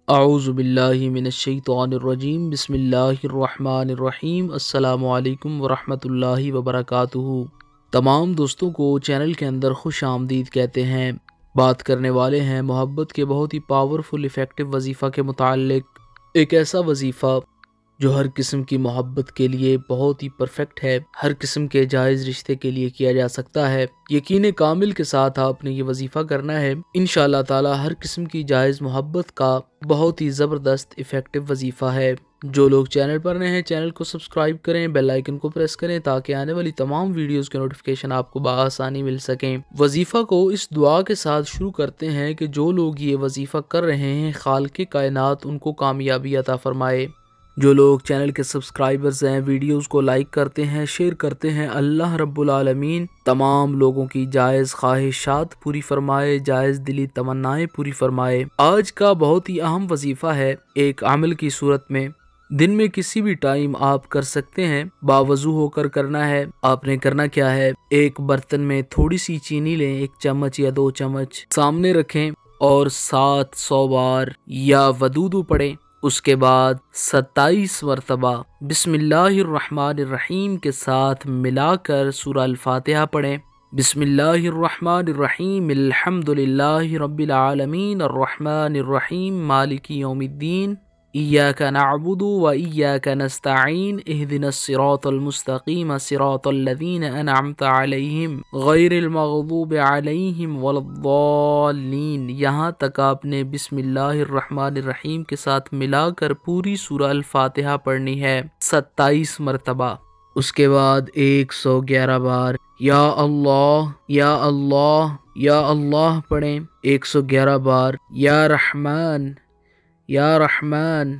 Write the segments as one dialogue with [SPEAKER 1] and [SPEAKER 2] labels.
[SPEAKER 1] اعوذ باللہ من الشیطان الرجیم بسم اللہ الرحمن الرحیم السلام علیکم ورحمۃ اللہ وبرکاتہ۔ تمام دوستوں کو چینل کے اندر خوش آمدید کہتے ہیں۔ بات کرنے والے ہیں محبت کے بہت ہی پاورفل افیکٹو وظیفہ کے متعلق۔ ایک ایسا وظیفہ جو ہر قسم کی محبت کے لیے بہت ہی پرفیکٹ ہے، ہر قسم کے جائز رشتے کے لیے کیا جا سکتا ہے۔ یقین کامل کے ساتھ آپ نے یہ وظیفہ کرنا ہے، انشاءاللہ تعالی ہر قسم کی جائز محبت کا بہت ہی زبردست افیکٹو وظیفہ ہے۔ جو لوگ چینل پر نئے ہیں چینل کو سبسکرائب کریں، بیل آئیکن کو پریس کریں تاکہ آنے والی تمام ویڈیوز کے نوٹیفیکیشن آپ کو بآسانی مل سکیں۔ وظیفہ کو اس دعا کے ساتھ شروع کرتے ہیں کہ جو لوگ یہ وظیفہ کر رہے ہیں خالق کائنات ان کو کامیابی عطا فرمائے۔ جو لوگ چینل کے سبسکرائبرز ہیں ویڈیوز کو لائک کرتے ہیں، شیئر کرتے ہیں، اللہ رب العالمین تمام لوگوں کی جائز خواہشات پوری فرمائے، جائز دلی تمنائیں پوری فرمائے۔ آج کا بہت ہی اہم وظیفہ ہے، ایک عمل کی صورت میں دن میں کسی بھی ٹائم آپ کر سکتے ہیں، باوضو ہو کر کرنا ہے۔ آپ نے کرنا کیا ہے، ایک برتن میں تھوڑی سی چینی لیں، 1 چمچ یا 2 چمچ سامنے رکھیں اور 700 بار یا ودودو پڑھیں۔ اس کے بعد 27 مرتبہ بسم اللہ الرحمن الرحیم کے ساتھ ملا کر سورہ الفاتحہ پڑھیں۔ بسم اللہ الرحمن الرحیم الحمدللہ رب العالمین الرحمن الرحیم مالک یوم الدین ایاک نعبد و ایاک نستعین اہدنا الصراط المستقیم صراط الذین انعمت علیہم غیر المغضوب علیہم ولا الضالین۔ یہاں تک آپ نے بسم اللہ الرحمن الرحیم کے ساتھ ملا کر پوری سورہ الفاتحہ پڑھنی ہے 27 مرتبہ۔ اس کے بعد 111 بار یا اللہ یا اللہ یا اللہ پڑھیں، 111 بار یا رحمان یا رحمان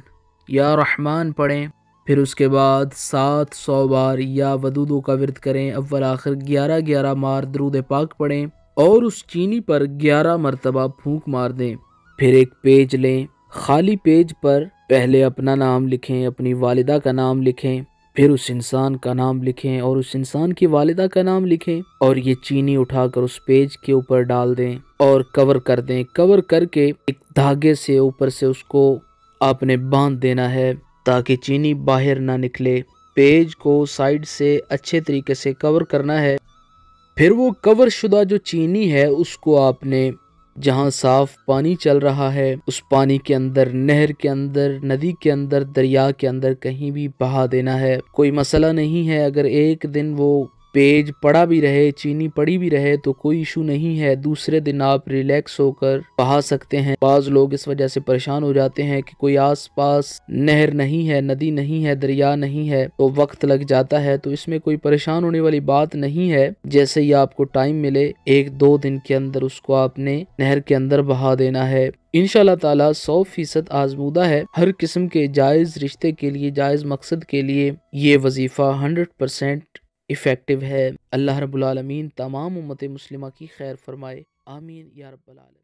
[SPEAKER 1] یا رحمان پڑھیں۔ پھر اس کے بعد 700 بار یا ودودو کا ورد کریں، اول آخر 11 بار درود پاک پڑھیں اور اس چینی پر 11 مرتبہ پھونک مار دیں۔ پھر ایک پیج لیں، خالی پیج پر پہلے اپنا نام لکھیں، اپنی والدہ کا نام لکھیں، پھر اس انسان کا نام لکھیں اور اس انسان کی والدہ کا نام لکھیں اور یہ چینی اٹھا کر اس پیج کے اوپر ڈال دیں اور کور کر دیں۔ کور کر کے ایک دھاگے سے اوپر سے اس کو آپ نے باندھ دینا ہے تاکہ چینی باہر نہ نکلے۔ پیج کو سائیڈ سے اچھے طریقے سے کور کرنا ہے۔ پھر وہ کور شدہ جو چینی ہے اس کو آپ نے جہاں صاف پانی چل رہا ہے اس پانی کے اندر، نہر کے اندر، ندی کے اندر، دریا کے اندر کہیں بھی بہا دینا ہے۔ کوئی مسئلہ نہیں ہے، اگر ایک دن وہ پیج پڑا بھی رہے، چینی پڑی بھی رہے تو کوئی ایشو نہیں ہے، دوسرے دن آپ ریلیکس ہو کر بہا سکتے ہیں۔ بعض لوگ اس وجہ سے پریشان ہو جاتے ہیں کہ کوئی آس پاس نہر نہیں ہے، ندی نہیں ہے، دریا نہیں ہے تو وقت لگ جاتا ہے، تو اس میں کوئی پریشان ہونے والی بات نہیں ہے۔ جیسے ہی آپ کو ٹائم ملے 1-2 دن کے اندر اس کو آپ نے نہر کے اندر بہا دینا ہے۔ انشاءاللہ تعالی 100% آزمودہ ہے، ہر قسم کے جائز رشتے کے لیے، جائز مقصد کے لیے یہ وظیفہ 100% افیکٹو ہے۔ اللہ رب العالمین تمام امت مسلمہ کی خیر فرمائے، آمین یا رب العالمین۔